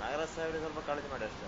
ನಾಗರಾಜ್ ಸಾಹೇಬ್ರಿಗೆ ಸ್ವಲ್ಪ ಕಾಳಜಿ ಮಾಡಿ ಅಷ್ಟೇ.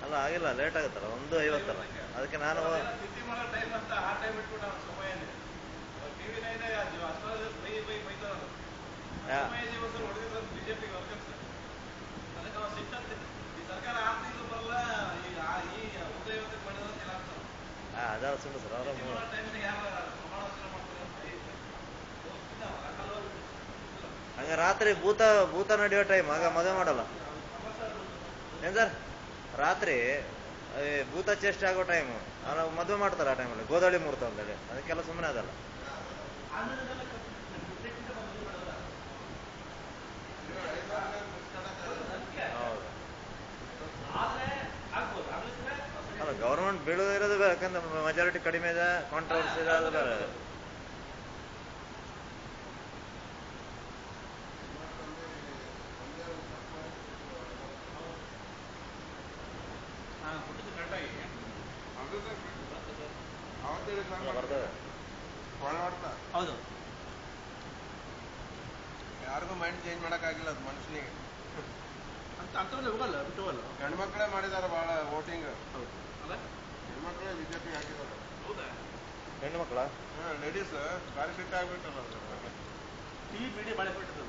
ಅಲ್ಲ ಆಗಿಲ್ಲ, ಲೇಟ್ ಆಗುತ್ತಲ್ಲ, 1:50 ಅದಕ್ಕೆ ನಾನು ಅದೆಲ್ಲ ಸುಳ್ಳು ಸರ್. ಅವರ ಹಂಗ ರಾತ್ರಿ ಭೂತ ನಡೆಯೋ ಟೈಮ್ ಆಗ ಮದುವೆ ಮಾಡಲ್ಲ ಏನ್ ಸರ್? ರಾತ್ರಿ ಭೂತ ಚೇಷ್ಟೆ ಆಗೋ ಟೈಮು ನಾವು ಮದುವೆ ಮಾಡ್ತಾರೆ ಆ ಟೈಮಲ್ಲಿ, ಗೋದಾಳಿ ಮುಹೂರ್ತ ಅಂತೇಳಿ, ಅದಕ್ಕೆಲ್ಲ ಸುಮ್ಮನೆ ಅದಲ್ಲ. ಅಲ್ಲ, ಗೌರ್ಮೆಂಟ್ ಬೀಳೋದಿರೋದು ಬೇರೆ, ಯಾಕಂದ್ರೆ ಮೆಜಾರಿಟಿ ಕಡಿಮೆ ಇದೆ, ಕಾಂಟ್ರವರ್ಸಿ ಇದೆ, ಅದು ಬೇರೆ. ಬರ್ತದೆ ಹೌದು, ಯಾರಿಗೂ ಮೈಂಡ್ ಚೇಂಜ್ ಮಾಡಕ್ಕಾಗಿಲ್ಲ ಅದು ಮನುಷ್ಯನಿಗೆ. ಅಂತವಲ್ಲ ಹೋಗಲ್ಲ, ಬಿಟ್ಟು ಹೋಗಲ್ಲ. ಗಂಡ್ಮಕ್ಳೇ ಮಾಡಿದಾರೆ ಬಹಳ ವೋಟಿಂಗ್. ಹೆಣ್ಮಕ್ಳೇ ಬಿಜೆಪಿ ಹಾಕಿದ್ದಾರೆ. ಹೌದಾ? ಹೆಣ್ಣು ಮಕ್ಕಳ ಲೇಡೀಸ್ ಭಾರಿ ಸಿಟ್ಟ ಆಗ್ಬಿಟ್ಟಲ್ಲ. ಟಿವಿ ಮೀಡಿಯಾ ಭಾಳ ಬಿಟ್ಟದ.